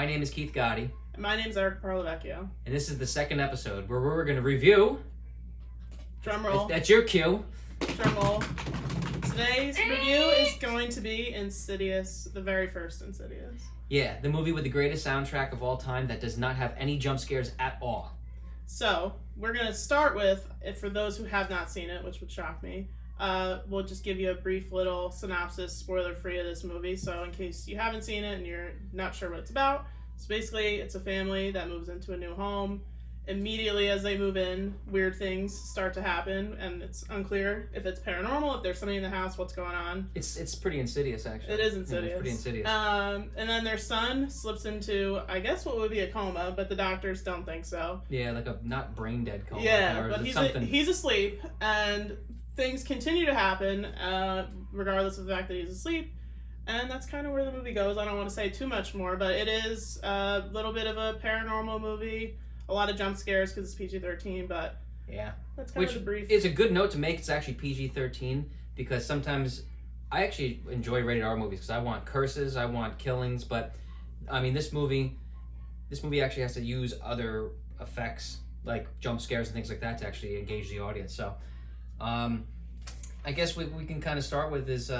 name is Keith Gotti. And my name's Eric Parlavecchio. And this is the second episode where we're going to review... Drumroll. That's your cue. Drumroll. Today's review is going to be Insidious, the very first Insidious. Yeah, the movie with the greatest soundtrack of all time that does not have any jump scares at all. So, we're going to start with, for those who have not seen it, which would shock me, we'll just give you a brief little synopsis, spoiler-free of this movie. So in case you haven't seen it and you're not sure what it's about, so basically it's a family that moves into a new home. Immediately as they move in, weird things start to happen, and it's unclear if it's paranormal, if there's something in the house, what's going on. It's pretty insidious, actually. It is insidious. Yeah, it's pretty insidious. And then their son slips into, I guess, what would be a coma, but the doctors don't think so. Yeah, like a not brain dead coma. Yeah, or but something. he's asleep, and things continue to happen, regardless of the fact that he's asleep. And that's kind of where the movie goes. I don't want to say too much more, but it is a little bit of a paranormal movie. A lot of jump scares because it's PG-13, but yeah, that's kind of the brief. It's a good note to make. It's actually PG-13 because sometimes I actually enjoy rated R movies because I want curses, I want killings, but I mean this movie actually has to use other effects like jump scares and things like that to actually engage the audience. So, I guess we can kind of start with is.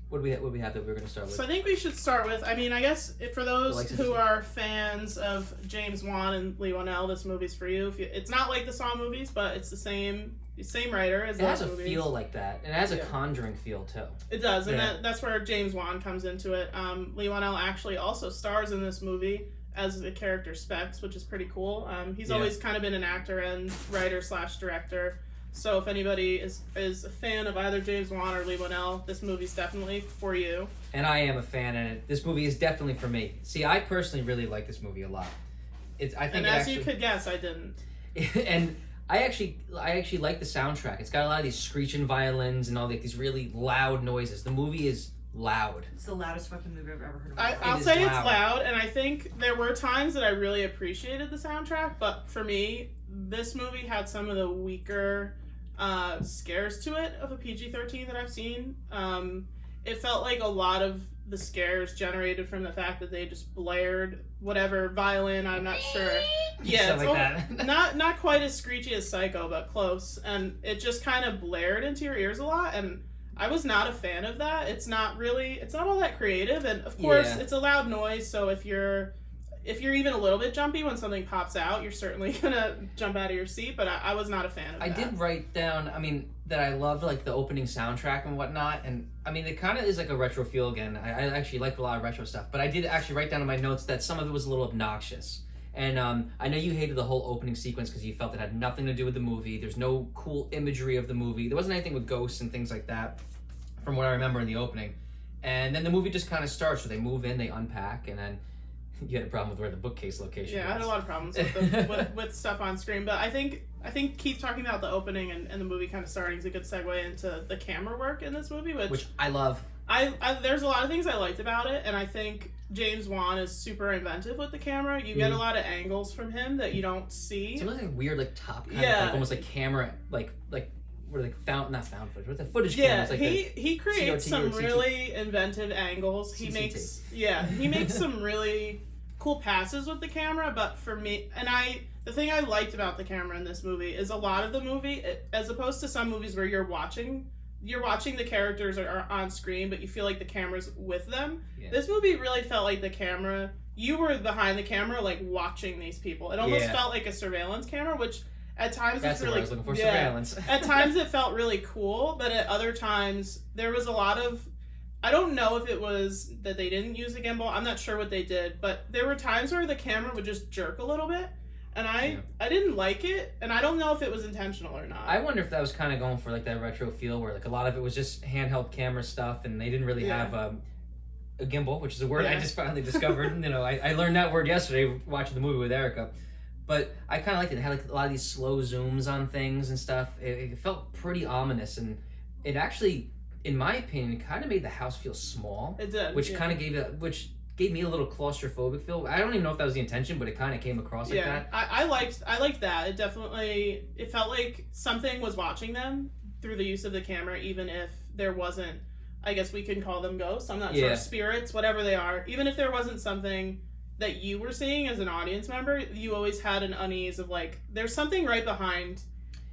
What do we have that we're going to start with? So I think we should start with, I mean, I guess for those who are fans of James Wan and Leigh Whannell, this movie's for you. It's not like the Saw movies, but it's the same writer as those movies. It has a feel like that. It has a Conjuring feel, too. It does, and that's where James Wan comes into it. Leigh Whannell actually also stars in this movie as the character Specs, which is pretty cool. He's always kind of been an actor and writer/director. So if anybody is a fan of either James Wan or Leigh Whannell, this movie's definitely for you. And I am a fan, and this movie is definitely for me. See, I personally really like this movie a lot. You could guess, I didn't. And I actually like the soundtrack. It's got a lot of these screeching violins and all these really loud noises. The movie is loud. It's the loudest fucking movie I've ever heard of. I'll say it's loud, and I think there were times that I really appreciated the soundtrack, but for me, this movie had some of the weaker scares to it of a PG-13 that I've seen. It felt like a lot of the scares generated from the fact that they just blared whatever violin, I'm not sure. Yeah, it's like that. not quite as screechy as Psycho, but close, and it just kind of blared into your ears a lot, and I was not a fan of that. It's not all that creative, and of course it's a loud noise, so if you're even a little bit jumpy when something pops out, you're certainly gonna jump out of your seat, but I was not a fan of that. I did write down, that I loved like the opening soundtrack and whatnot, and it kind of is like a retro feel again. I actually like a lot of retro stuff, but I did actually write down in my notes that some of it was a little obnoxious. And I know you hated the whole opening sequence because you felt it had nothing to do with the movie. There's no cool imagery of the movie. There wasn't anything with ghosts and things like that, from what I remember in the opening. And then the movie just kind of starts, where they move in, they unpack, and then you had a problem with where the bookcase location was. I had a lot of problems with stuff on screen, but I think Keith talking about the opening and the movie kind of starting is a good segue into the camera work in this movie, which I love. There's a lot of things I liked about it, and I think James Wan is super inventive with the camera. You get a lot of angles from him that you don't see. It's like weird, like top kind of like almost like camera, like what are they not found footage? What's the footage cameras? Like he creates some really inventive angles. He makes some really cool passes with the camera, but for me, the thing I liked about the camera in this movie is a lot of the movie, as opposed to some movies where you're watching the characters are on screen, but you feel like the camera's with them. Yeah. This movie really felt like you were behind the camera, like watching these people. It almost felt like a surveillance camera, which at times that's it's really, what I was looking for, surveillance. At times it felt really cool, but at other times there was a lot of, I don't know if it was that they didn't use the gimbal. I'm not sure what they did, but there were times where the camera would just jerk a little bit, and I didn't like it, and I don't know if it was intentional or not. I wonder if that was kind of going for like that retro feel, where like a lot of it was just handheld camera stuff, and they didn't really have a gimbal, which is a word I just finally discovered. I learned that word yesterday watching the movie with Erica. But I kind of liked it. It had like a lot of these slow zooms on things and stuff. It felt pretty ominous, and it actually, in my opinion, kind of made the house feel small. It did, which kind of gave me a little claustrophobic feel. I don't even know if that was the intention, but it kind of came across like that. I liked that. It felt like something was watching them through the use of the camera, even if there wasn't. I guess we can call them ghosts. I'm not sure, spirits, whatever they are. Even if there wasn't something that you were seeing as an audience member, you always had an unease of like, there's something right behind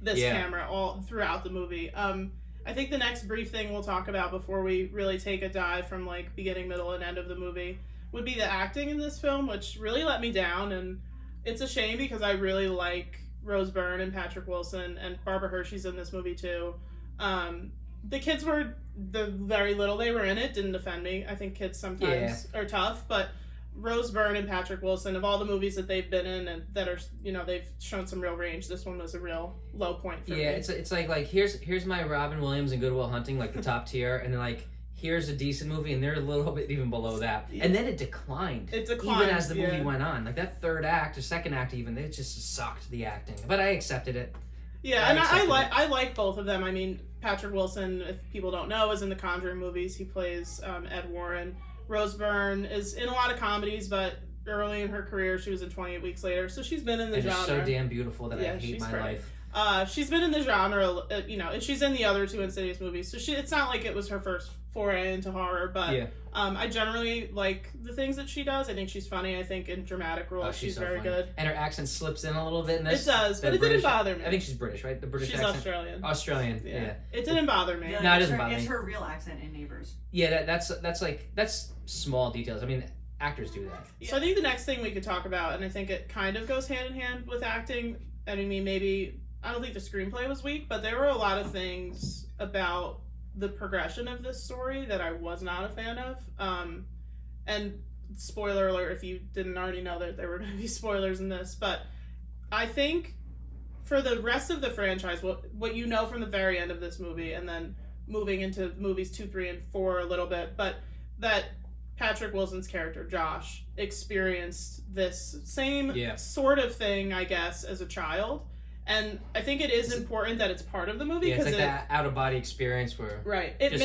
this camera all throughout the movie. I think the next brief thing we'll talk about before we really take a dive from like beginning, middle, and end of the movie would be the acting in this film, which really let me down, and it's a shame because I really like Rose Byrne and Patrick Wilson, and Barbara Hershey's in this movie too. The kids were, the very little they were in it didn't offend me. I think kids sometimes are tough, but Rose Byrne and Patrick Wilson, of all the movies that they've been in and that are, you know, they've shown some real range, this one was a real low point for me. Yeah, it's like here's my Robin Williams and Good Will Hunting, like the top tier, and then like here's a decent movie, and they're a little bit even below that. And then it declined. It declined even as the movie went on. Like that third act or second act, even it just sucked, the acting. But I accepted it. Yeah, I like both of them. I mean, Patrick Wilson, if people don't know, is in the Conjuring movies. He plays Ed Warren. Rose Byrne is in a lot of comedies, but early in her career, she was in 28 Weeks Later, so she's been in the genre. She's so damn beautiful that I hate my life. She's been in the genre, you know, and she's in the other two Insidious movies, so it's not like it was her first foray into horror, but I generally like the things that she does. I think she's funny. I think in dramatic roles she's so very good. And her accent slips in a little bit in this. It does, but it didn't bother me. I think she's British, right? The British accent. She's Australian. Australian, yeah. It didn't bother me. No, it doesn't bother me. It's her real accent in Neighbours. Yeah, that's small details. I mean, actors do that. So I think the next thing we could talk about, and I think it kind of goes hand in hand with acting, I mean, maybe, I don't think the screenplay was weak, but there were a lot of things about the progression of this story that I was not a fan of. And spoiler alert if you didn't already know that there were going to be spoilers in this, but I think for the rest of the franchise, what you know from the very end of this movie, and then moving into movies 2, 3, and 4 a little bit, but that Patrick Wilson's character, Josh, experienced this same sort of thing, I guess, as a child. And I think it is important that it's part of the movie. Yeah, it's like that out-of-body experience where... Right. It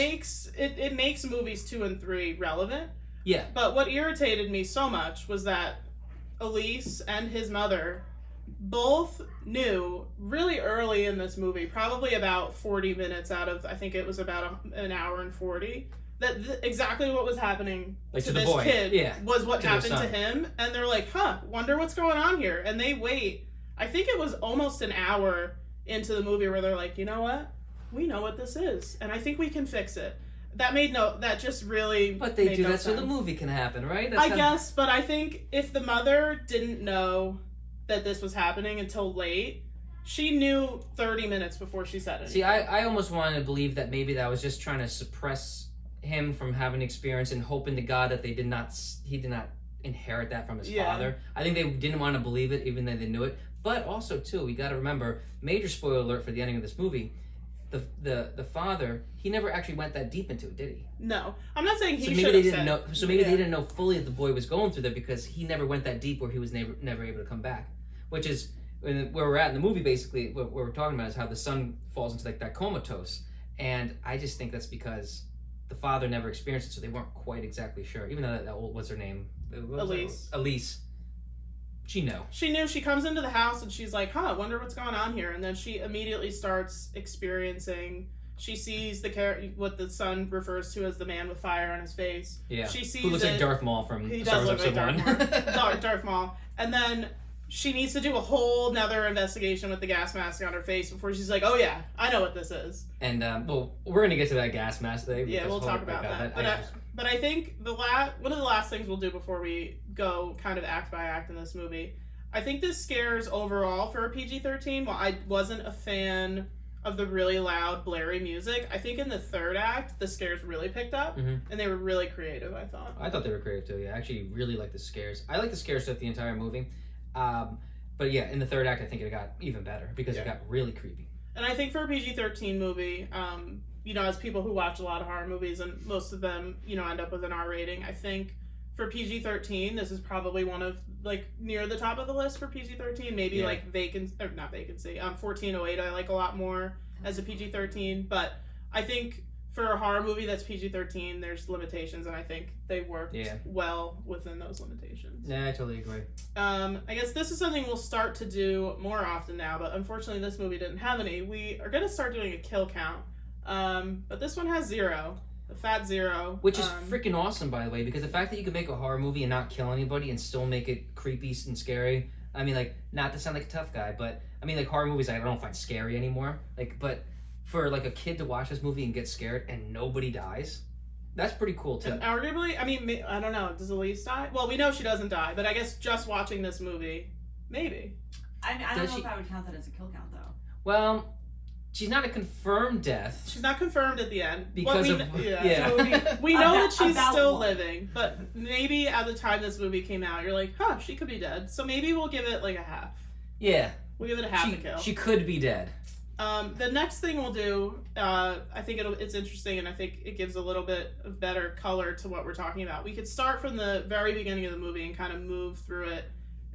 makes movies 2 and 3 relevant. Yeah. But what irritated me so much was that Elise and his mother both knew really early in this movie, probably about 40 minutes out of, I think it was about an hour and 40, that exactly what was happening to this kid was what happened to him. And they're like, wonder what's going on here. And they wait... I think it was almost an hour into the movie where they're like, you know what? We know what this is, and I think we can fix it. That just really But they do that so the movie can happen, right? I guess, but I think if the mother didn't know that this was happening until late, she knew 30 minutes before she said it. See, I almost wanted to believe that maybe that was just trying to suppress him from having experience and hoping to God that he did not inherit that from his father. I think they didn't want to believe it, even though they knew it. But also, too, we got to remember, major spoiler alert for the ending of this movie, the father, he never actually went that deep into it, did he? No. I'm not saying he should have said. So maybe they didn't know fully that the boy was going through that because he never went that deep where he was never able to come back. Which is where we're at in the movie, basically, what we're talking about is how the son falls into like that comatose. And I just think that's because the father never experienced it, so they weren't quite exactly sure. Even though that old, what's her name? Elise. She knew. She comes into the house and she's like, wonder what's going on here. And then she immediately starts experiencing, she sees what the son refers to as the man with fire on his face. Yeah. She sees who looks like Darth Maul from Star Wars Episode 1. Darth Maul. And then she needs to do a whole nother investigation with the gas mask on her face before she's like, oh yeah, I know what this is. And, well, we're going to get to that gas mask thing. Yeah, we'll talk about that. But I think one of the last things we'll do before we go kind of act by act in this movie, I think this scares overall for a PG-13. While I wasn't a fan of the really loud, blary music, I think in the third act, the scares really picked up, and they were really creative, I thought. I thought they were creative, too, yeah. I actually really like the scares. I like the scares throughout the entire movie. But yeah, in the third act, I think it got even better, because it got really creepy. And I think for a PG-13 movie... you know, as people who watch a lot of horror movies, and most of them, you know, end up with an R rating, I think for PG-13, this is probably one of, like, near the top of the list for PG-13. Maybe, like, not Vacancy. 1408 I like a lot more as a PG-13. But I think for a horror movie that's PG-13, there's limitations, and I think they worked well within those limitations. Yeah, I totally agree. I guess this is something we'll start to do more often now, but unfortunately this movie didn't have any. We are going to start doing a kill count. But this one has 0. Fat Zero. Which is freaking awesome, by the way, because the fact that you can make a horror movie and not kill anybody and still make it creepy and scary. I mean, like, not to sound like a tough guy, but I mean, like, horror movies I don't find scary anymore. Like, but for like a kid to watch this movie and get scared and nobody dies, that's pretty cool too. And arguably, I mean, I don't know. Does Elise die? Well, we know she doesn't die, but I guess just watching this movie, maybe. I don't know if I would count that as a kill count though. Well, she's not a confirmed death. She's not confirmed at the end. Because So we know that she's still living, but maybe at the time this movie came out, you're like, huh, she could be dead. So maybe we'll give it like a half. Yeah. We'll give it a half a kill. She could be dead. The next thing we'll do, I think it's interesting, and I think it gives a little bit of better color to what we're talking about. We could start from the very beginning of the movie and kind of move through it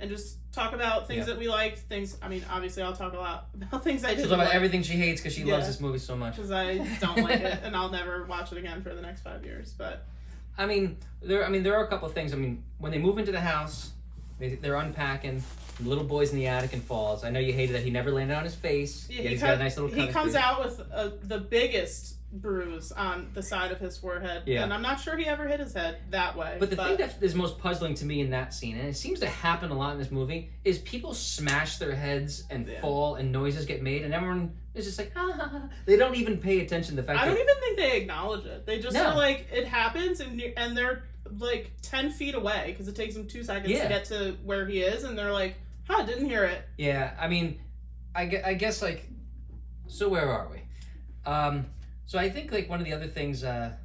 and just talk about things that we liked. I mean, obviously I'll talk a lot about things I didn't She'll talk about like. everything she hates because she loves this movie so much. Because I don't like it, and I'll never watch it again for the next 5 years. But I mean, there are a couple of things. I mean, when they move into the house, they're unpacking. The little boy's in the attic and falls. I know you hated that he never landed on his face. Yeah, he's got a nice little cut. He comes out with the biggest bruise on the side of his forehead. Yeah. And I'm not sure he ever hit his head that way. But the thing that is most puzzling to me in that scene, and it seems to happen a lot in this movie, is people smash their heads and fall and noises get made and everyone is just like, ha ha ha. They don't even pay attention to the fact I don't even think they acknowledge it. They just are like, it happens and they're like 10 feet away because it takes them 2 seconds to get to where he is and they're like, huh, didn't hear it. Yeah, I mean, I guess, like, so where are we? So I think, like, one of the other things that,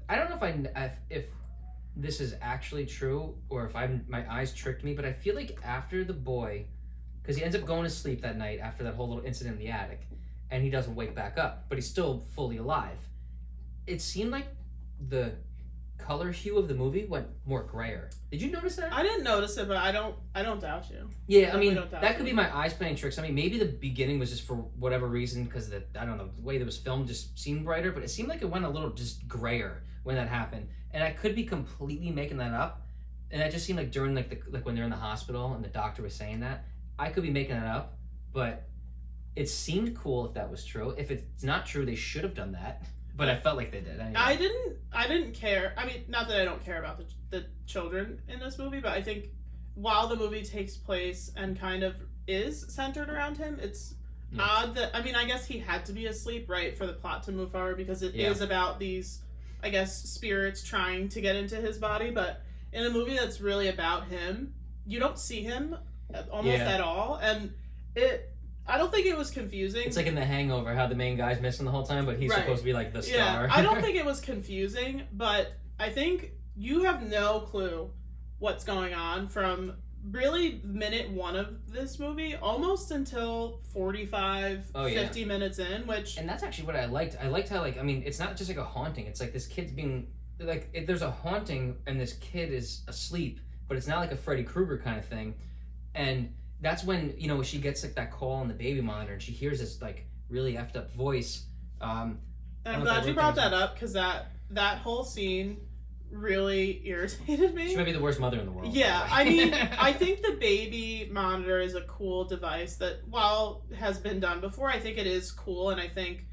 I don't know if this is actually true or if my eyes tricked me, but I feel like after the boy, because he ends up going to sleep that night after that whole little incident in the attic, and he doesn't wake back up, but he's still fully alive. It seemed like the color hue of the movie went more grayer. Did you notice that? I didn't notice it, but I don't doubt you. Yeah, I mean, that could be my eyes playing tricks. I mean, maybe the beginning was just for whatever reason, because I don't know, the way that was filmed just seemed brighter, but it seemed like it went a little just grayer when that happened. And I could be completely making that up. And that just seemed like during like when they're in the hospital and the doctor was saying that. I could be making that up, but it seemed cool if that was true. If it's not true, they should have done that. But I felt like they did. Anyway. I didn't care. I mean, not that I don't care about the children in this movie, but I think while the movie takes place and kind of is centered around him, it's odd that, I mean, I guess he had to be asleep, right, for the plot to move forward because it is about these, I guess, spirits trying to get into his body. But in a movie that's really about him, you don't see him almost at all. And I don't think it was confusing. It's like in The Hangover, how the main guy's missing the whole time, but he's supposed to be like the star. Yeah, I don't think it was confusing, but I think you have no clue what's going on from really minute 1 of this movie almost until 50 minutes in, which... And that's actually what I liked. I liked how, like, I mean, it's not just like a haunting. It's like this kid's being... Like, there's a haunting and this kid is asleep, but it's not like a Freddy Krueger kind of thing. And... that's when, you know, she gets like that call on the baby monitor and she hears this like really effed up voice. I'm glad you brought that up because that whole scene really irritated me. She might be the worst mother in the world. Yeah, I mean, I think the baby monitor is a cool device that, while has been done before, I think it is cool, and I think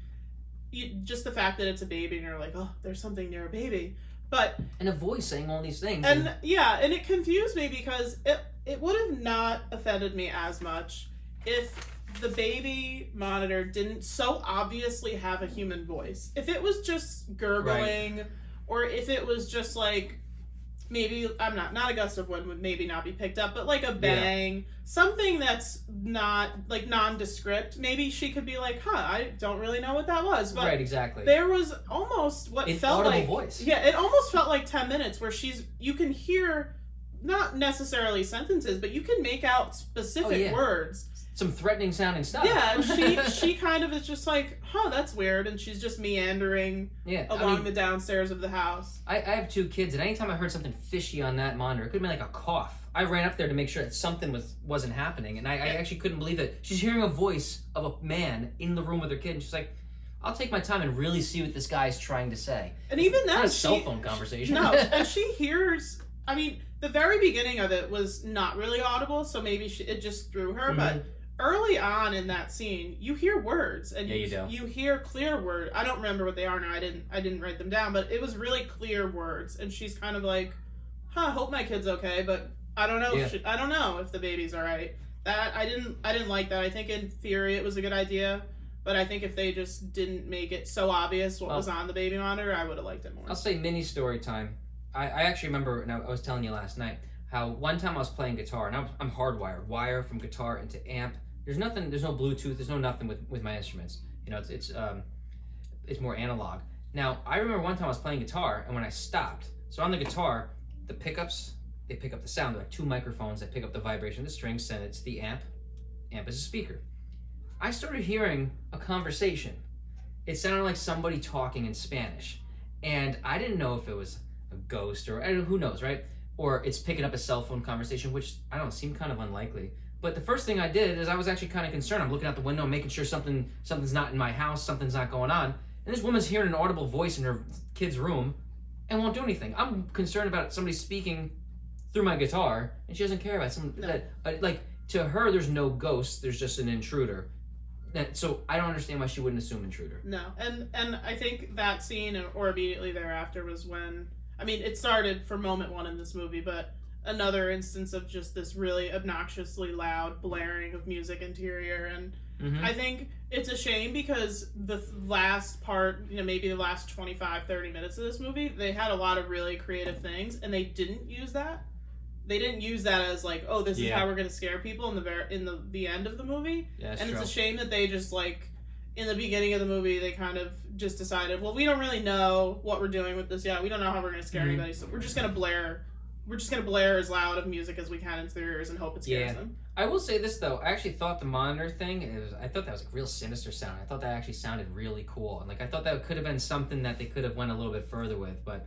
just the fact that it's a baby and you're like, oh, there's something near a baby. But and a voice saying all these things. And it confused me because it would have not offended me as much if the baby monitor didn't so obviously have a human voice. If it was just gurgling, or if it was just like maybe not a gust of wind would maybe not be picked up, but like a bang, something that's not like nondescript. Maybe she could be like, "Huh, I don't really know what that was." But exactly. There was almost what felt like voice. Yeah, it almost felt like 10 minutes where you can hear not necessarily sentences, but you can make out specific words. Some threatening sounding stuff. Yeah, and she kind of is just like, huh, that's weird, and she's just meandering along the downstairs of the house. I have 2 kids, and anytime I heard something fishy on that monitor, it could have been like a cough. I ran up there to make sure that something wasn't happening, and I actually couldn't believe it. She's hearing a voice of a man in the room with her kid, and she's like, I'll take my time and really see what this guy's trying to say. And even then, not a cell phone conversation. No, and she hears, I mean, the very beginning of it was not really audible, so maybe it just threw her, but early on in that scene, you hear words, and you do. You hear clear words. I don't remember what they are now. I didn't write them down, but it was really clear words, and she's kind of like, hope my kid's okay, but I don't know. I don't know if the baby's all right. That I didn't like that. I think in theory it was a good idea, but I think if they just didn't make it so obvious what was on the baby monitor, I would have liked it more. I'll say mini story time. I actually remember, and I was telling you last night, how one time I was playing guitar, and I'm hardwired, wire from guitar into amp. There's no Bluetooth, there's no nothing with my instruments. You know, it's more analog. Now, I remember one time I was playing guitar, and when I stopped, so on the guitar, the pickups, they pick up the sound. They're like 2 microphones that pick up the vibration of the strings, and it's the amp. Amp is a speaker. I started hearing a conversation. It sounded like somebody talking in Spanish, and I didn't know if it was a ghost or who knows, right? Or it's picking up a cell phone conversation, which I don't know, seemed kind of unlikely. But the first thing I did is I was actually kind of concerned. I'm looking out the window, making sure something's not in my house, something's not going on. And this woman's hearing an audible voice in her kid's room and won't do anything. I'm concerned about somebody speaking through my guitar, and she doesn't care about like, to her, there's no ghost. There's just an intruder. So I don't understand why she wouldn't assume intruder. No, and I think that scene or immediately thereafter was when, I mean, it started for moment one in this movie, but another instance of just this really obnoxiously loud blaring of music interior. And I think it's a shame because the last part, maybe the last 25, 30 minutes of this movie, they had a lot of really creative things, and they didn't use that. They didn't use that as like, oh, this is how we're going to scare people in the end of the movie. Yeah, and true. It's a shame that they just like, in the beginning of the movie, they kind of just decided, well, we don't really know what we're doing with this yet. We don't know how we're going to scare anybody, so we're just going to blare as loud of music as we can into their ears and hope it scares them. I will say this though, I actually thought the monitor thing I thought that was like real sinister sound. I thought that actually sounded really cool, and like I thought that could have been something that they could have went a little bit further with. But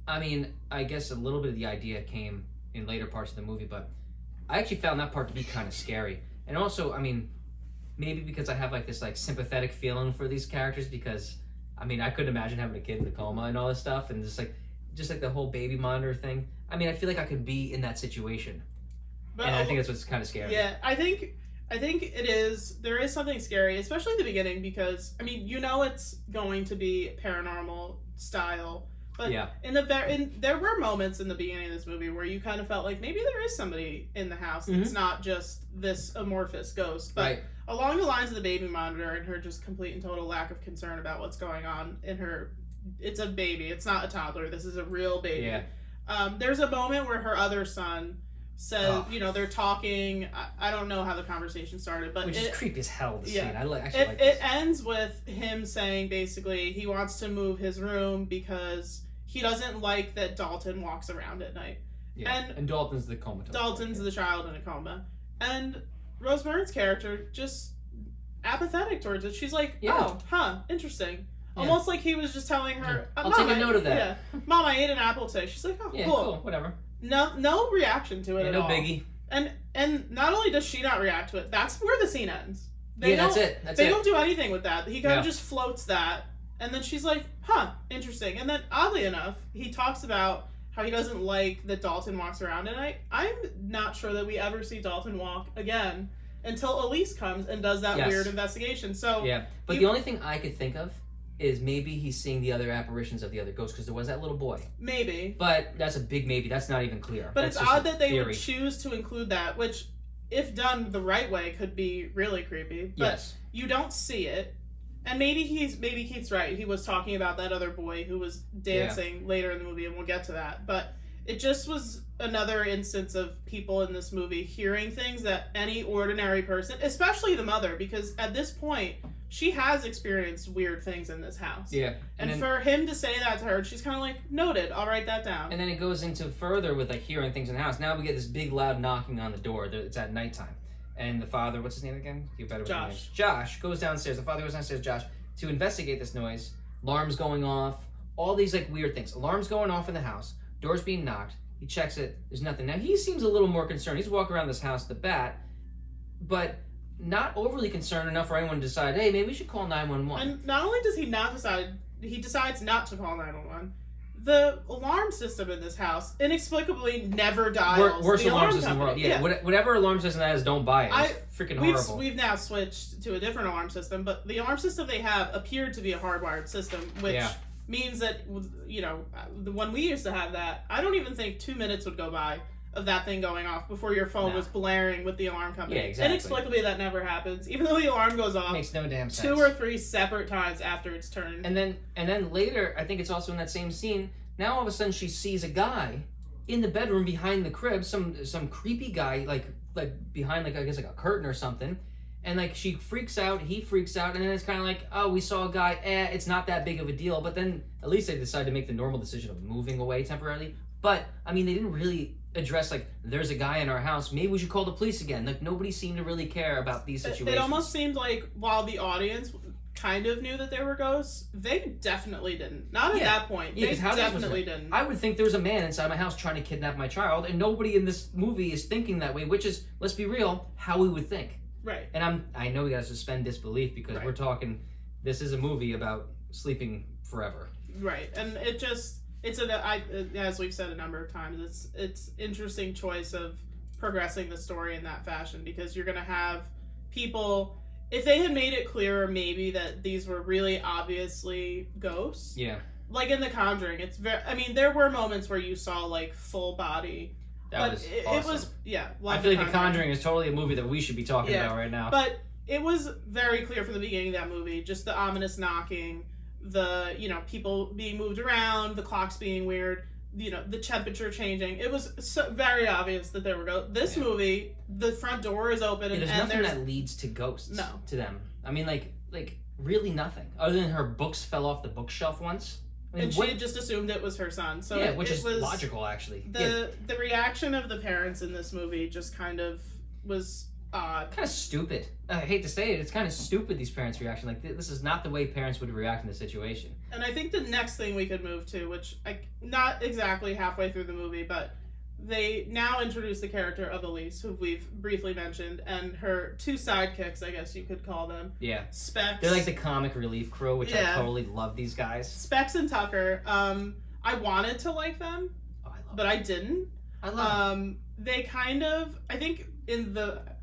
I mean, I guess a little bit of the idea came in later parts of the movie, but I actually found that part to be kind of scary. And also, I mean, maybe because I have like this like sympathetic feeling for these characters, because I mean, I couldn't imagine having a kid in a coma and all this stuff, and just like the whole baby monitor thing. I mean, I feel like I could be in that situation, and I think that's what's kind of scary. Yeah, I think it is. There is something scary, especially in the beginning, because I mean, it's going to be paranormal style. But there were moments in the beginning of this movie where you kind of felt like maybe there is somebody in the house. It's not just this amorphous ghost. But along the lines of the baby monitor and her just complete and total lack of concern about what's going on in her, it's a baby. It's not a toddler. This is a real baby. Yeah. There's a moment where her other son says, they're talking. I don't know how the conversation started, but which is creepy as hell. The scene. It ends with him saying basically he wants to move his room because he doesn't like that Dalton walks around at night. Yeah. And Dalton's the comatose. Dalton's the child in a coma. And Rose Byrne's character just apathetic towards it. She's like, interesting. Yeah. Almost like he was just telling her, I'll take a note of that. Yeah, Mom, I ate an apple today. She's like, cool, whatever. No reaction to it at all. No biggie. And not only does she not react to it, that's where the scene ends. That's it. They don't do anything with that. He kind of just floats that. And then she's like, interesting. And then, oddly enough, he talks about how he doesn't like that Dalton walks around. And I'm not sure that we ever see Dalton walk again until Elise comes and does that weird investigation. So but the only thing I could think of is maybe he's seeing the other apparitions of the other ghosts, because there was that little boy. Maybe. But that's a big maybe. That's not even clear. But it's odd that they would choose to include that, which, if done the right way, could be really creepy. But you don't see it. And maybe Keith's right. He was talking about that other boy who was dancing later in the movie, and we'll get to that. But it just was another instance of people in this movie hearing things that any ordinary person, especially the mother, because at this point, she has experienced weird things in this house. Yeah. And then, for him to say that to her, she's kind of like, noted, I'll write that down. And then it goes into further with like hearing things in the house. Now we get this big loud knocking on the door. It's at nighttime. And the father, what's his name again? You better Josh. Josh goes downstairs. The father goes downstairs, Josh, to investigate this noise. Alarms going off. All these like weird things. Alarms going off in the house. Doors being knocked. He checks it. There's nothing. Now he seems a little more concerned. He's walking around this house at the bat, but not overly concerned enough for anyone to decide, hey, maybe we should call 911. And not only does he not decide, he decides not to call 911. the alarm system in this house inexplicably never dials Worst the alarm alarm system in the world. company. Yeah, whatever alarm system that is, don't buy it. It's freaking horrible. We've now switched to a different alarm system, but the alarm system they have appeared to be a hardwired system, which means that, you know, the one we used to have that, I don't even think 2 minutes would go by of that thing going off before your phone was blaring with the alarm company. Yeah, exactly. Inexplicably, that never happens, even though the alarm goes off. Makes no damn sense. 2 or 3 separate times after it's turned. And then later, I think it's also in that same scene. Now all of a sudden she sees a guy in the bedroom behind the crib, some creepy guy like behind like I guess like a curtain or something. And like she freaks out, he freaks out, and then it's kind of like, oh, we saw a guy. It's not that big of a deal. But then at least they decided to make the normal decision of moving away temporarily. But I mean, they didn't really address like there's a guy in our house. Maybe we should call the police again. Like nobody seemed to really care about these situations. It almost seemed like while the audience kind of knew that there were ghosts, they definitely didn't. Not at that point. They definitely didn't. I would think there's a man inside my house trying to kidnap my child, and nobody in this movie is thinking that way. Which is, let's be real, how we would think. Right. And I know we gotta suspend disbelief because we're talking. This is a movie about sleeping forever. Right, and as we've said a number of times, it's interesting choice of progressing the story in that fashion, because you're gonna have people. If they had made it clearer, maybe that these were really obviously ghosts. Yeah. Like in The Conjuring, it's very. I mean, there were moments where you saw like full body. That was awesome. It was I feel like The Conjuring is totally a movie that we should be talking about right now. But it was very clear from the beginning of that movie, just the ominous knocking, the people being moved around, the clocks being weird, the temperature changing. It was very obvious that there were ghosts. This movie, the front door is open, and there's nothing that leads to ghosts. No. To them. I mean, like really nothing other than her books fell off the bookshelf once. I mean, and she had just assumed it was her son. So yeah, which is logical, actually. The reaction of the parents in this movie just kind of was odd. Kind of stupid. I hate to say it, it's kind of stupid, these parents' reaction. Like, this is not the way parents would react in this situation. And I think the next thing we could move to, which not exactly halfway through the movie, but they now introduce the character of Elise, who we've briefly mentioned, and her 2 sidekicks, I guess you could call them. Yeah. Specs. They're like the comic relief crew, which I totally love these guys. Specs and Tucker. I wanted to like them, but I didn't. I love them. They kind of, I think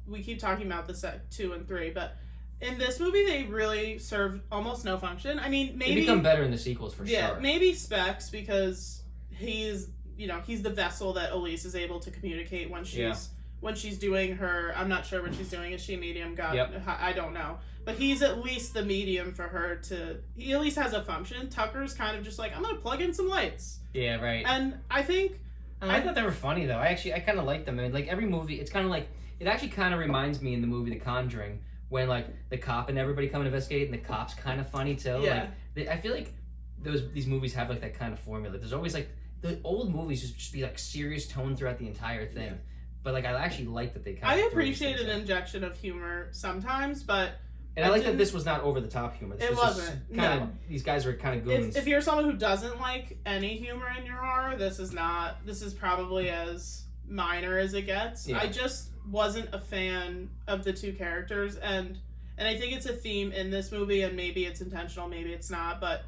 we keep talking about the set 2 and 3, but in this movie they really serve almost no function. I mean, maybe they become better in the sequels for sure. Yeah, maybe Specs, because he's the vessel that Elise is able to communicate when she's doing her. I'm not sure what she's doing. Is she a medium? God, I don't know. But he's at least the medium for her to. He at least has a function. Tucker's kind of just like, I'm gonna plug in some lights. Yeah, right. And I think I thought they were funny though. I kind of liked them. I mean, like every movie, it's kind of like it actually kind of reminds me in the movie The Conjuring when like the cop and everybody come and investigate, and the cop's kind of funny too. Yeah. Like I feel like these movies have like that kind of formula. There's always like. The old movies just be like serious tone throughout the entire thing, but like I actually like that they kind of. I appreciate an injection of humor sometimes, but. And I like that this was not over the top humor. This wasn't. These guys were kind of goons. If you're someone who doesn't like any humor in your horror, this is not. This is probably as minor as it gets. Yeah. I just wasn't a fan of the 2 characters, and I think it's a theme in this movie, and maybe it's intentional, maybe it's not, but.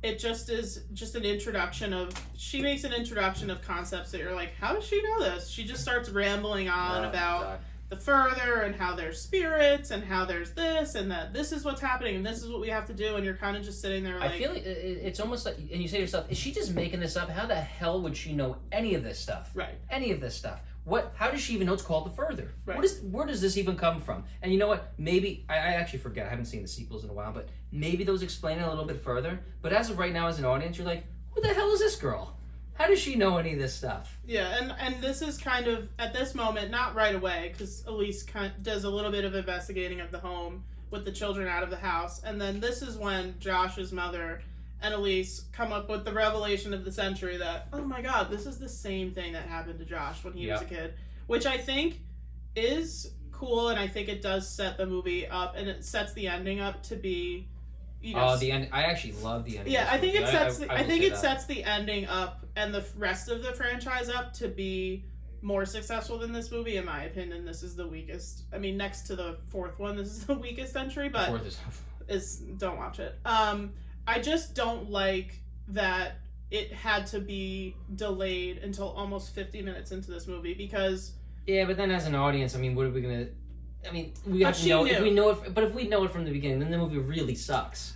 It just is just an introduction of. She makes an introduction of concepts that you're like, how does she know this? She just starts rambling on about the further and how there's spirits and how there's this and that this is what's happening and this is what we have to do, and you're kind of just sitting there like. I feel like it's almost like, and you say to yourself, is she just making this up? How the hell would she know any of this stuff? Right. Any of this stuff. How does she even know it's called The Further? Right. Where does this even come from? And you know what? Maybe, I actually forget, I haven't seen the sequels in a while, but maybe those explain it a little bit further. But as of right now, as an audience, you're like, who the hell is this girl? How does she know any of this stuff? Yeah, and this is kind of, at this moment, not right away, because Elise does a little bit of investigating of the home with the children out of the house. And then this is when Josh's mother and Elise come up with the revelation of the century that, oh my god, this is the same thing that happened to Josh when he was a kid. Which I think is cool, and I think it does set the movie up, and it sets the ending up to be, the end. I actually love the ending. Yeah, I think it sets. I think it sets the ending up and the rest of the franchise up to be more successful than this movie. In my opinion, this is the weakest. I mean, next to the 4th one, this is the weakest entry. But the 4th is don't watch it. I just don't like that it had to be delayed until almost 50 minutes into this movie because... Yeah, but then as an audience, I mean, what are we going to... I mean, we have to know if we know it, but if we know it from the beginning, then the movie really sucks.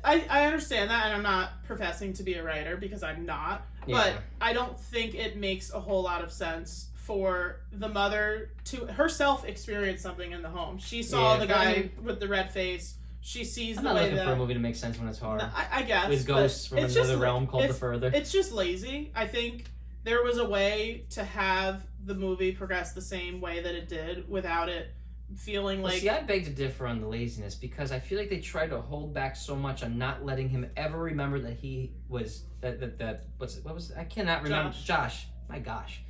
I understand that, and I'm not professing to be a writer because I'm not. Yeah. But I don't think it makes a whole lot of sense for the mother to herself experience something in the home. She saw the guy with the red face. She sees the way that... I'm not looking for a movie to make sense when it's hard. I guess. With ghosts from another realm called The Further. It's just lazy. I think there was a way to have the movie progress the same way that it did without it feeling like... See, I beg to differ on the laziness because I feel like they try to hold back so much on not letting him ever remember that he was I cannot remember Josh. My gosh,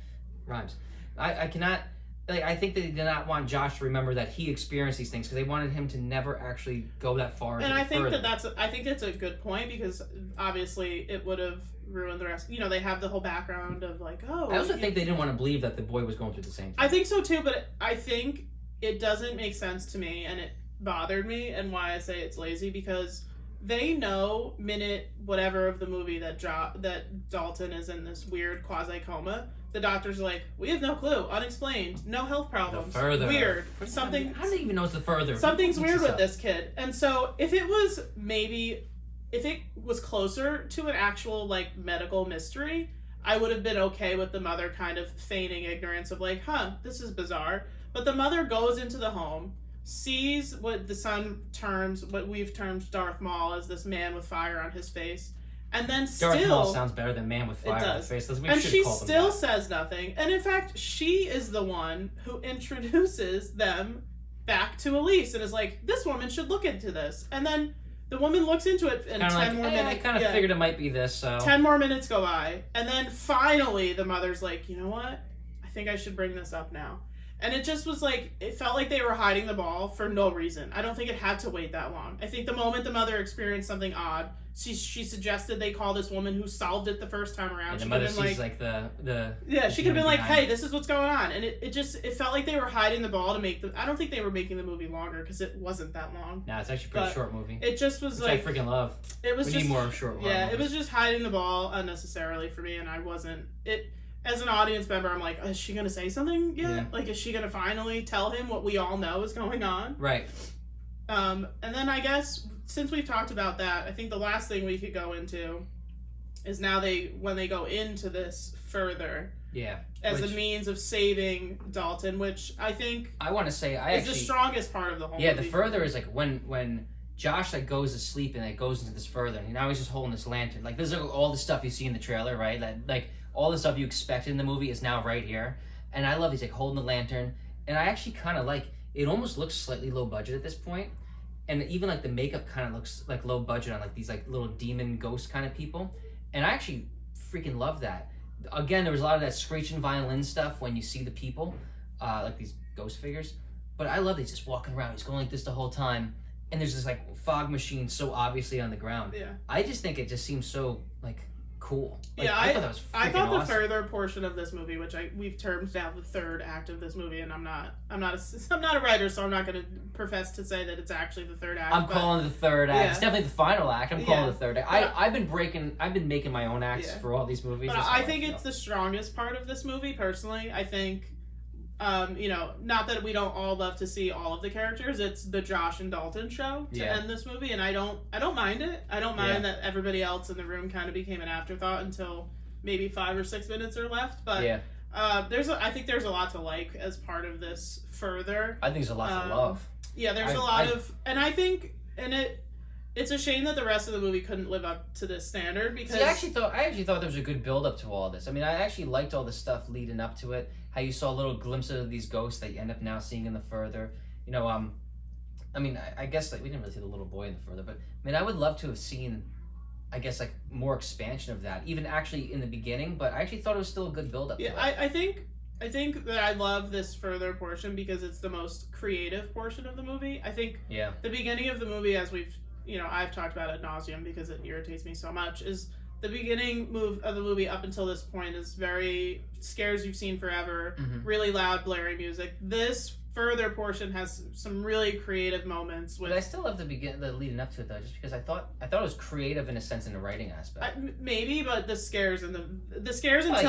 rhymes. I cannot. Like, I think they did not want Josh to remember that he experienced these things because they wanted him to never actually go that far. And I think I think it's a good point because obviously it would have ruined the rest. You know, they have the whole background of like, oh. I also think they didn't want to believe that the boy was going through the same thing. I think so too, but I think it doesn't make sense to me, and it bothered me, and why I say it's lazy because they know minute whatever of the movie that Dalton is in this weird quasi coma. The doctors are like, we have no clue, unexplained, no health problems, weird, something. I don't even know it's The Further. Something's weird with this kid, and so if it was closer to an actual like medical mystery, I would have been okay with the mother kind of feigning ignorance of like, this is bizarre. But the mother goes into the home, sees what the son terms, what we've termed Darth Maul as this man with fire on his face, and then Darth Maul sounds better than man with fire on his face. And she still says nothing. And in fact, she is the one who introduces them back to Elise and is like, this woman should look into this. And then the woman looks into it and 10 more minutes. I kind of figured it might be this, so... 10 more minutes go by. And then finally the mother's like, you know what? I think I should bring this up now. And it just was like, it felt like they were hiding the ball for no reason. I don't think it had to wait that long. I think the moment the mother experienced something odd, she suggested they call this woman who solved it the first time around. And the mother sees like the yeah, she could have been like, hey, this is what's going on. And it felt like they were hiding the ball to make I don't think they were making the movie longer because it wasn't that long. No, it's actually a pretty short movie. It just was which like... I freaking love. We need more short movies. Yeah, it was just hiding the ball unnecessarily for me, and I wasn't... As an audience member, I'm like, is she going to say something yet? Yeah. Like, is she going to finally tell him what we all know is going on? Right. And then I guess, since we've talked about that, I think the last thing we could go into is now when they go into this further. Yeah. As a means of saving Dalton, which I think... I want to say, is the strongest part of the whole movie. Yeah, the further is like when Josh like goes to sleep and it goes into this further, and now he's just holding this lantern. Like, this is all the stuff you see in the trailer, right? That, like... all the stuff you expected in the movie is now right here. And I love he's like holding the lantern. And I actually kind of like, it almost looks slightly low budget at this point. And even like the makeup kind of looks like low budget on like these like little demon ghost kind of people. And I actually freaking love that. Again, there was a lot of that screeching violin stuff when you see the people, like these ghost figures. But I love that he's just walking around. He's going like this the whole time. And there's this like fog machine so obviously on the ground. Yeah. I just think it just seems so like... cool. Like, yeah, I thought that was awesome. The further portion of this movie, which we've termed now the third act of this movie, and I'm not a writer, so I'm not going to profess to say that it's actually the third act. I'm calling it the third act. Yeah. It's definitely the final act. I'm calling it the third act. I've been making my own acts for all these movies. But I think it's the strongest part of this movie, personally. I think, not that we don't all love to see all of the characters. It's the Josh and Dalton show to end this movie, and I don't mind it. I don't mind that everybody else in the room kind of became an afterthought until maybe 5 or 6 minutes are left. But I think there's a lot to like as part of this further. I think there's a lot to love. Yeah, there's a lot of, and I think, it's a shame that the rest of the movie couldn't live up to this standard because... See, I actually thought there was a good build up to all this. I mean, I actually liked all the stuff leading up to it. How you saw little glimpses of these ghosts that you end up now seeing in the further. I mean, I guess like we didn't really see the little boy in the further, but I mean, I would love to have seen, I guess, like more expansion of that, even actually in the beginning. But I actually thought it was still a good build up. Yeah, I think that I love this further portion because it's the most creative portion of the movie. I think the beginning of the movie, as I've talked about ad nauseum because it irritates me so much, is the beginning of the movie up until this point is very scares you've seen forever, really loud, blaring music. This further portion has some really creative moments. But I still love the leading up to it though, just because I thought it was creative in a sense in the writing aspect. Maybe, but the scares until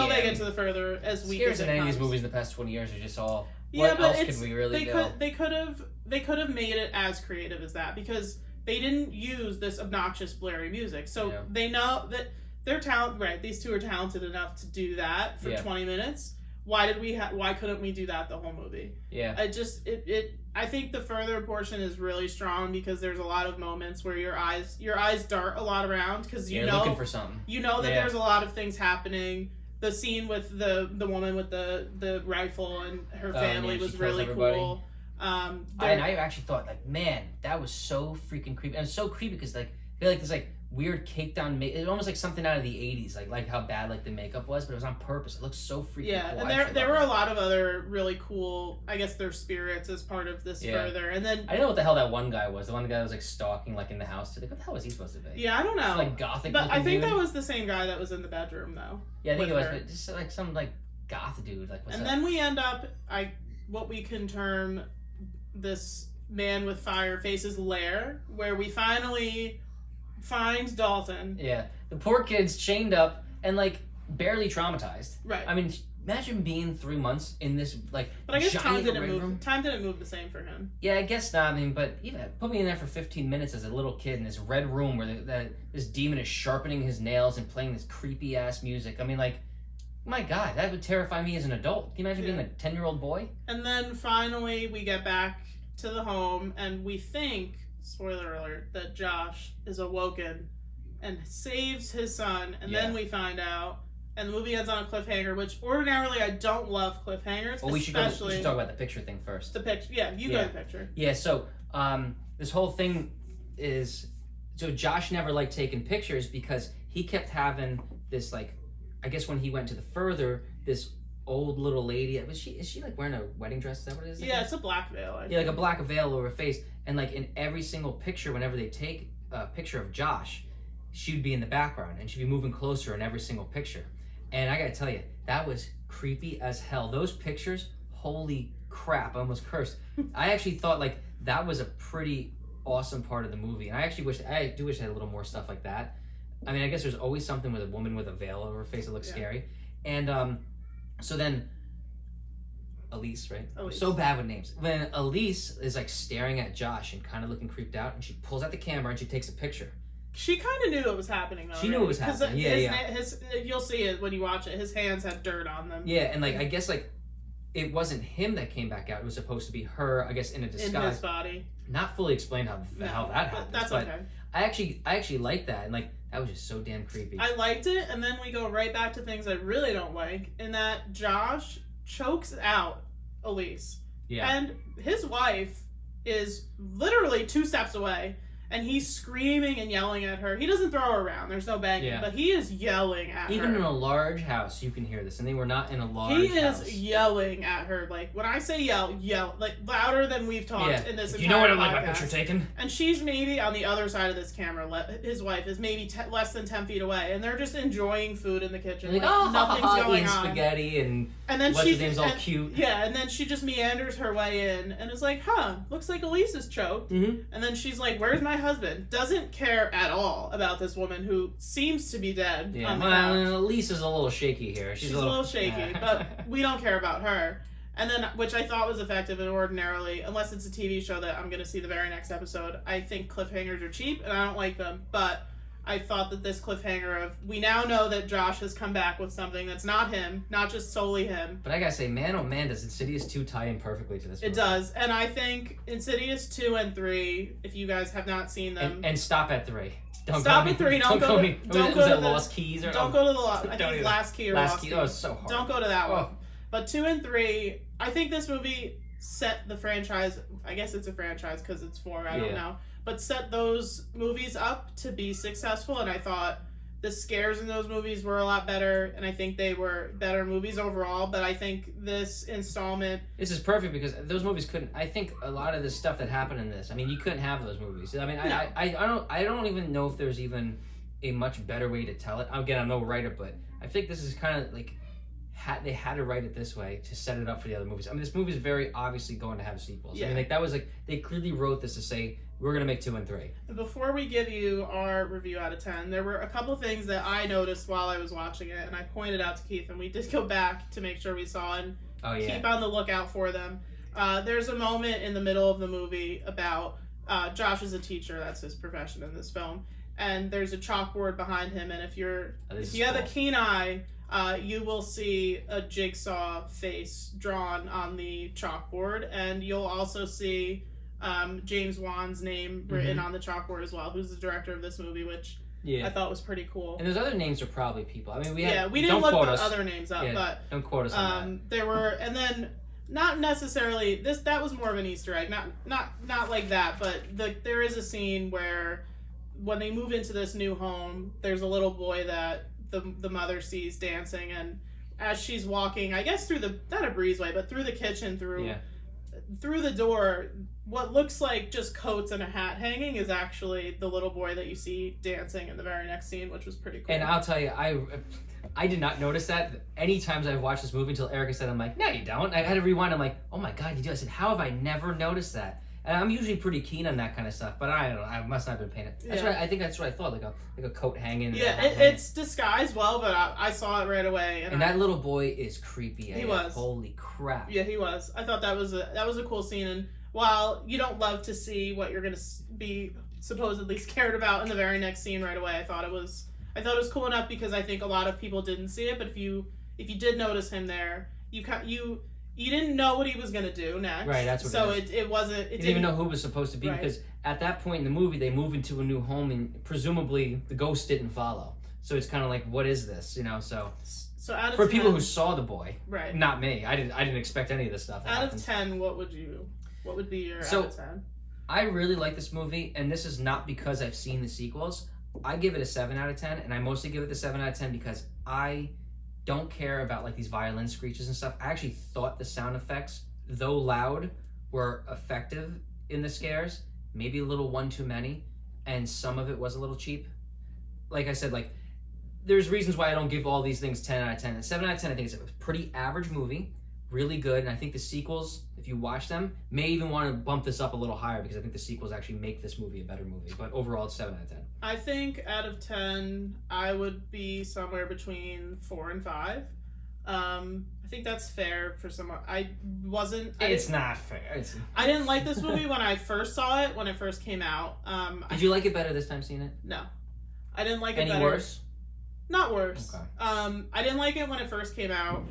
they get to the further as weak as it comes. Scares in any of these movies in the past 20 years are just all. Yeah, what else could we really do? They could have made it as creative as that because they didn't use this obnoxious blurry music, so they know that they're talented. Right, these two are talented enough to do that for 20 minutes. Why couldn't we do that the whole movie? Yeah. I think the further portion is really strong because there's a lot of moments where your eyes dart a lot around because you're looking for something. You know that there's a lot of things happening. The scene with the woman with the rifle and her family was really cool. And I actually thought like, man, that was so freaking creepy. And it was so creepy because like I feel like there's like weird caked on it was almost like something out of the 80s, like how bad like the makeup was, but it was on purpose. It looked so freaking cool. And there were a lot of other really cool, I guess they're spirits as part of this further. And then I didn't know what the hell that one guy was. The one guy that was like stalking like in the house too. Like what the hell was he supposed to be? Yeah, I don't know. Just, like gothic. But I think that was the same guy that was in the bedroom though. Yeah, I think it was, but just like some like goth dude. Like what's and that? Then we end up what we can term this man with fire faces lair, where we finally find Dalton. Yeah, the poor kid's chained up and like barely traumatized. Right. I mean, imagine being 3 months in this like. But I guess time didn't room. Time didn't move the same for him. Yeah, I guess not. I mean, but even put me in there for 15 minutes as a little kid in this red room where this demon is sharpening his nails and playing this creepy ass music. I mean, like. My God, that would terrify me as an adult. Can you imagine being a 10-year-old boy? And then finally we get back to the home and we think, spoiler alert, that Josh is awoken and saves his son. And then we find out, and the movie ends on a cliffhanger, which ordinarily I don't love cliffhangers. Well, we should talk about the picture thing first. The picture, go to the picture. Yeah, so this whole thing is, so Josh never liked taking pictures because he kept having this like, I guess when he went to the further, this old little lady, is she like wearing a wedding dress? Is that what it is? Yeah, it's a black veil. Yeah, like a black veil over her face. And like in every single picture, whenever they take a picture of Josh, she'd be in the background and she'd be moving closer in every single picture. And I gotta tell you, that was creepy as hell. Those pictures, holy crap, I almost cursed. I actually thought like that was a pretty awesome part of the movie. And I do wish I had a little more stuff like that. I mean, I guess there's always something with a woman with a veil over her face that looks scary. And so then Elise, right? I'm so bad with names. When Elise is like staring at Josh and kind of looking creeped out, and she pulls out the camera and she takes a picture. She kind of knew it was happening, though. She knew it was happening. You'll see it when you watch it. His hands had dirt on them. Yeah, and like I guess like it wasn't him that came back out. It was supposed to be her, I guess, in a disguise. In his body. Not fully explained how that happened. That's okay. I actually like that, and like that was just so damn creepy. I liked it, and then we go right back to things I really don't like, in that Josh chokes out Elise. Yeah. And his wife is literally 2 steps away, and he's screaming and yelling at her. He doesn't throw her around. There's no banging, but he is yelling at her. Even in a large house, you can hear this, and they were not in a large house. He is yelling at her. Like, when I say yell, like, louder than we've talked in this entire podcast. You know what I like my picture taken? And she's maybe on the other side of this camera. His wife is maybe less than 10 feet away, and they're just enjoying food in the kitchen. Like, nothing's going on. Spaghetti, and then his name's all cute. Yeah, and then she just meanders her way in, and is like, looks like Elise is choked. Mm-hmm. And then she's like, where's my husband? Doesn't care at all about this woman who seems to be dead. Yeah, well, Elise is a little shaky here. She's a little shaky, but we don't care about her. And then, which I thought was effective, and ordinarily, unless it's a TV show that I'm going to see the very next episode, I think cliffhangers are cheap, and I don't like them. But I thought that this cliffhanger of, we now know that Josh has come back with something that's not him, not just solely him. But I gotta say, man, oh man, does Insidious 2 tie in perfectly to this movie. It does, and I think Insidious 2 and 3, if you guys have not seen them... And stop at 3. Don't stop at 3, don't go to... Don't go to the Lost Keys? Or, don't go to the... I think it's Last Key or Lost Key. Oh, it's so hard. Don't go to that one. But 2 and 3, I think this movie set the franchise... I guess it's a franchise because it's 4, I don't know. But set those movies up to be successful, and I thought the scares in those movies were a lot better, and I think they were better movies overall, but I think this installment... This is perfect because those movies couldn't... I think a lot of the stuff that happened in this, I mean, you couldn't have those movies. I mean, no. I don't even know if there's even a much better way to tell it. Again, I'm no writer, but I think this is kind of like they had to write it this way to set it up for the other movies. I mean, this movie is very obviously going to have sequels. Yeah. I mean, like that was like they clearly wrote this to say we're gonna make 2 and 3. Before we give you our review out of 10, there were a couple things that I noticed while I was watching it, and I pointed out to Keith, and we did go back to make sure we saw and keep on the lookout for them. There's a moment in the middle of the movie about Josh is a teacher, that's his profession in this film, and there's a chalkboard behind him, and if you have a keen eye, you will see a jigsaw face drawn on the chalkboard, and you'll also see James Wan's name written on the chalkboard as well, who's the director of this movie, which I thought was pretty cool. And those other names are probably people. I mean, we didn't look the other names up, but don't quote us on that. There were, and then not necessarily that was more of an Easter egg, not like that, but there is a scene where when they move into this new home, there's a little boy that the mother sees dancing, and as she's walking, I guess through not a breezeway, but through the kitchen, through the door, what looks like just coats and a hat hanging is actually the little boy that you see dancing in the very next scene, which was pretty cool. And I'll tell you, I did not notice that any times I've watched this movie until Erica said, I'm like, no, you don't. I had to rewind. I'm like, oh my God, you do. I said, how have I never noticed that? And I'm usually pretty keen on that kind of stuff, but I don't know. I must not have been paying it. I think that's what I thought, like a coat hanging. Yeah, it's disguised well, but I saw it right away. And that little boy is creepy. He was. Holy crap. Yeah, he was. I thought that was a cool scene, and while you don't love to see what you're gonna be supposedly scared about in the very next scene right away, I thought it was cool enough because I think a lot of people didn't see it, but if you did notice him there, you didn't know what he was gonna do next. Right, that's what so it is. it wasn't. You didn't even know who it was supposed to be because at that point in the movie they move into a new home and presumably the ghost didn't follow. So it's kind of like, what is this? So out of for 10, people who saw the boy, right? Not me. I didn't expect any of this stuff. Out of 10, what would be your out of 10? I really like this movie, and this is not because I've seen the sequels. I give it a 7 out of 10, and I mostly give it the 7 out of 10 because I don't care about like these violin screeches and stuff. I actually thought the sound effects, though loud, were effective in the scares. Maybe a little one too many, and some of it was a little cheap. Like I said, like there's reasons why I don't give all these things 10 out of 10. And 7 out of 10, I think it's a pretty average movie, really good. And I think the sequels, if you watch them, may even want to bump this up a little higher because I think the sequels actually make this movie a better movie. But overall, it's 7 out of 10. I think out of 10, I would be somewhere between 4 and 5. I think that's fair for someone. It's not fair. I didn't like this movie when I first saw it, when it first came out. Did you like it better this time seeing it? No. I didn't like it better. Any worse? Not worse. Okay. I didn't like it when it first came out.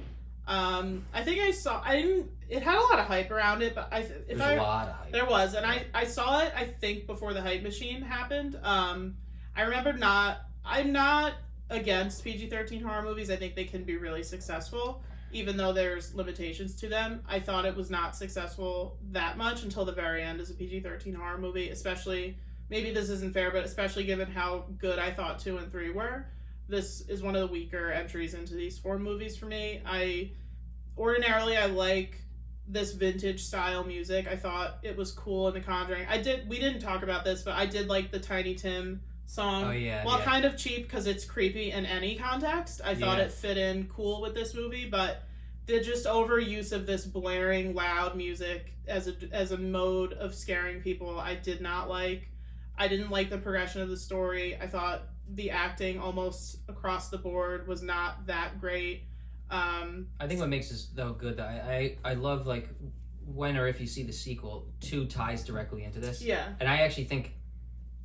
I think it had a lot of hype around it, but There's a lot of hype. There was, and I saw it, I think, before the hype machine happened. I remember I'm not against PG-13 horror movies. I think they can be really successful, even though there's limitations to them. I thought it was not successful that much until the very end as a PG-13 horror movie, especially, maybe this isn't fair, but especially given how good I thought 2 and 3 were. This is one of the weaker entries into these 4 movies for me. Ordinarily, I like this vintage style music. I thought it was cool in The Conjuring. We didn't talk about this, but I did like the Tiny Tim song. Oh, yeah. While kind of cheap because it's creepy in any context, I thought it fit in cool with this movie, but the just overuse of this blaring, loud music as a mode of scaring people, I did not like. I didn't like the progression of the story. I thought the acting almost across the board was not that great. I think what makes this though good, I love like when or if you see the sequel, 2 ties directly into this. Yeah. And I actually think,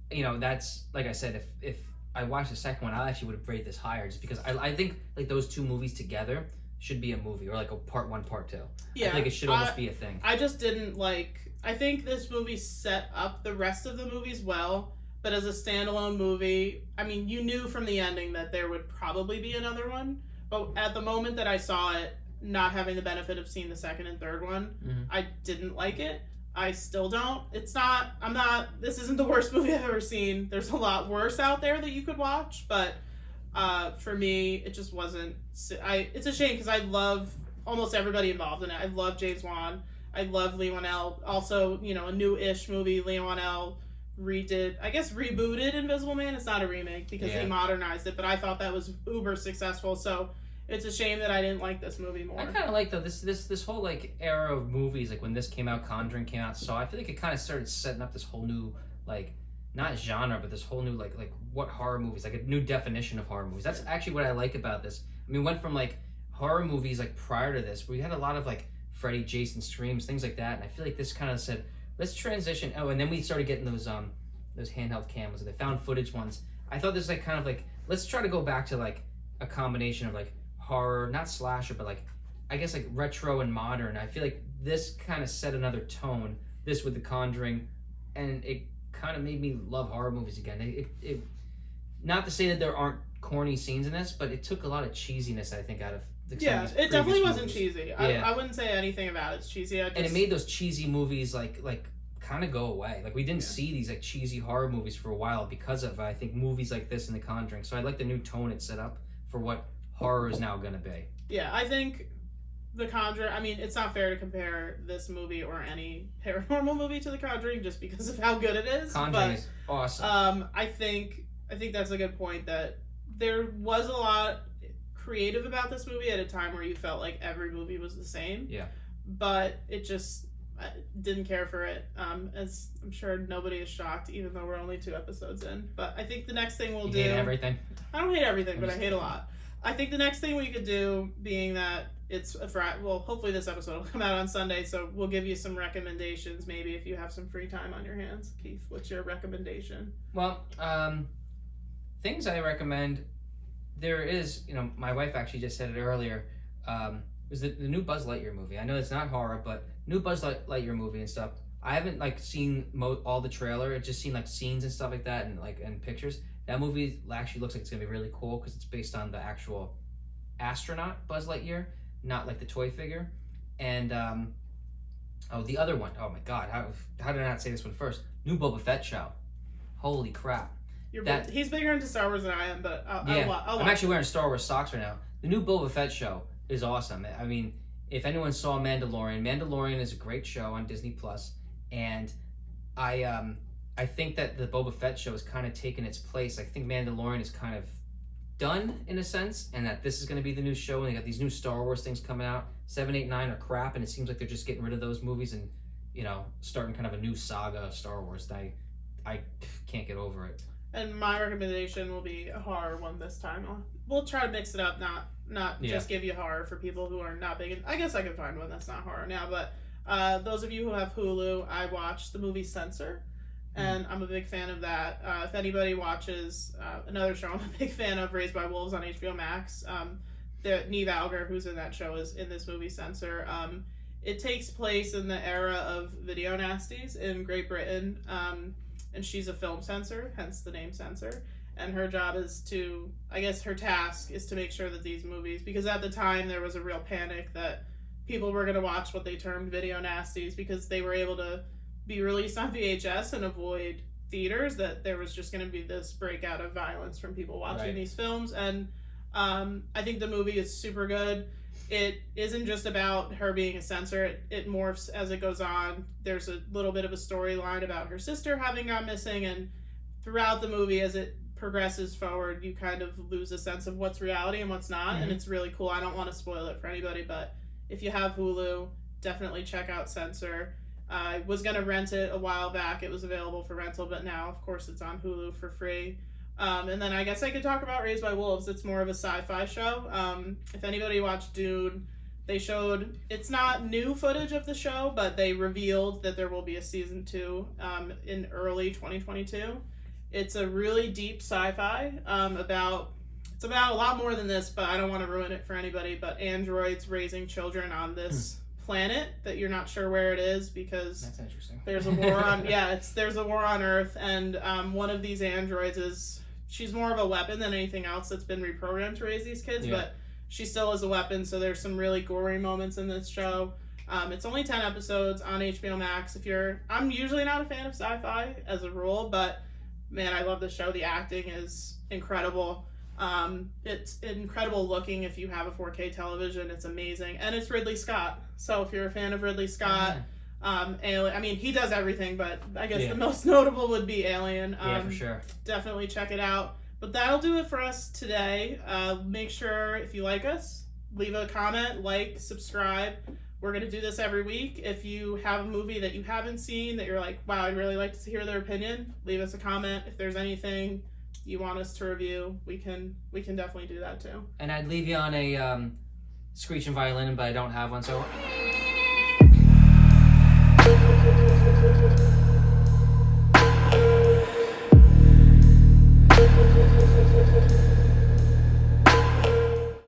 that's like I said, if I watched the second one, I actually would have rated this higher just because I think like those 2 movies together should be a movie or like a part 1, part 2. Yeah. I think it should almost be a thing. I just didn't like. I think this movie set up the rest of the movies well. But as a standalone movie, I mean, you knew from the ending that there would probably be another one. But at the moment that I saw it, not having the benefit of seeing the second and third one, I didn't like it. I still don't. This isn't the worst movie I've ever seen. There's a lot worse out there that you could watch. But for me, it just wasn't. It's a shame because I love almost everybody involved in it. I love James Wan. I love Leigh Whannell. Also, a new-ish movie, Leigh Whannell rebooted Invisible Man. It's not a remake because he modernized it, but I thought that was uber successful. So It's a shame that I didn't like this movie more. I kind of like though this whole like era of movies, like when this came out, Conjuring came out, so I feel like it kind of started setting up this whole new like not genre, but this whole new like what horror movies, like a new definition of horror movies. That's actually what I like about this. I mean, we went from like horror movies like prior to this, we had a lot of like Freddy, Jason Screams, things like that, and I feel like this kind of said, let's transition. Oh, and then we started getting those handheld cameras, the found footage ones. I thought this was like kind of like, let's try to go back to like a combination of like horror, not slasher, but like I guess like retro and modern. I feel like this kind of set another tone, this with The Conjuring, and it kind of made me love horror movies again. It not to say that there aren't corny scenes in this, but it took a lot of cheesiness, I think, out of yeah, it definitely wasn't movies. cheesy. Yeah. I wouldn't say anything about it's cheesy. And it made those cheesy movies like kind of go away. Like we didn't see these like cheesy horror movies for a while because of I think movies like this and The Conjuring. So I like the new tone it set up for what horror is now gonna be. Yeah, I think The Conjuring. I mean, it's not fair to compare this movie or any paranormal movie to The Conjuring just because of how good it is. Conjuring is awesome. I think that's a good point that there was a lot creative about this movie at a time where you felt like every movie was the same. Yeah. But it just I didn't care for it. As I'm sure nobody is shocked, even though we're only 2 episodes in. But I think the next thing we'll do. Hate everything. I don't hate everything, but I hate a lot. I think the next thing we could do, being that it's a Friday, well, hopefully this episode will come out on Sunday, so we'll give you some recommendations. Maybe if you have some free time on your hands, Keith, what's your recommendation? Well, things I recommend. There is, my wife actually just said it earlier. Was the new Buzz Lightyear movie? I know it's not horror, but new Buzz Lightyear movie and stuff. I haven't like seen all the trailer. I've just seen like scenes and stuff like that, and pictures. That movie actually looks like it's gonna be really cool because it's based on the actual astronaut Buzz Lightyear, not like the toy figure. And the other one. Oh my God, how did I not say this one first? New Boba Fett show. Holy crap! He's bigger into Star Wars than I am, but I'm actually wearing Star Wars socks right now. The new Boba Fett show is awesome. I mean, if anyone saw Mandalorian is a great show on Disney Plus, and I think that the Boba Fett show has kind of taken its place. I think Mandalorian is kind of done in a sense, and that this is going to be the new show. And they got these new Star Wars things coming out. 7, 8, 9 are crap, and it seems like they're just getting rid of those movies and starting kind of a new saga of Star Wars. And I can't get over it. And my recommendation will be a horror one this time. We'll try to mix it up, not just give you horror for people who are not big. I guess I can find one that's not horror now, but those of you who have Hulu, I watched the movie Censor, and I'm a big fan of that. If anybody watches another show I'm a big fan of, Raised by Wolves on HBO Max, Neve Alger, who's in that show, is in this movie Censor. It takes place in the era of video nasties in Great Britain. And she's a film censor, hence the name Censor. And her job is her task is to make sure that these movies, because at the time there was a real panic that people were going to watch what they termed video nasties because they were able to be released on VHS and avoid theaters, that there was just going to be this breakout of violence from people watching these films. And I think the movie is super good. It isn't just about her being a censor. It morphs as it goes on. There's a little bit of a storyline about her sister having gone missing, and throughout the movie, as it progresses forward, you kind of lose a sense of what's reality and what's not, and it's really cool. I don't want to spoil it for anybody, but if you have Hulu, definitely check out Censor. I was going to rent it a while back. It was available for rental, but now, of course, it's on Hulu for free. And then I guess I could talk about Raised by Wolves. It's more of a sci-fi show. If anybody watched Dune, they showed, it's not new footage of the show, but they revealed that there will be a season 2 in early 2022. It's a really deep sci-fi it's about a lot more than this, but I don't want to ruin it for anybody, but androids raising children on this planet that you're not sure where it is because that's interesting. There's a war on there's a war on Earth, and one of these androids she's more of a weapon than anything else that's been reprogrammed to raise these kids, but she still is a weapon, so there's some really gory moments in this show. It's only 10 episodes on HBO Max. I'm usually not a fan of sci-fi as a rule, but man, I love this show. The acting is incredible. It's incredible looking if you have a 4K television. It's amazing. And it's Ridley Scott. So if you're a fan of Ridley Scott, Alien, I mean, he does everything, but I guess the most notable would be Alien. For sure. Definitely check it out. But that'll do it for us today. Make sure, if you like us, leave a comment, like, subscribe. We're going to do this every week. If you have a movie that you haven't seen that you're like, wow, I'd really like to hear their opinion, leave us a comment. If there's anything you want us to review, we can definitely do that too. And I'd leave you on a screeching violin, but I don't have one, so...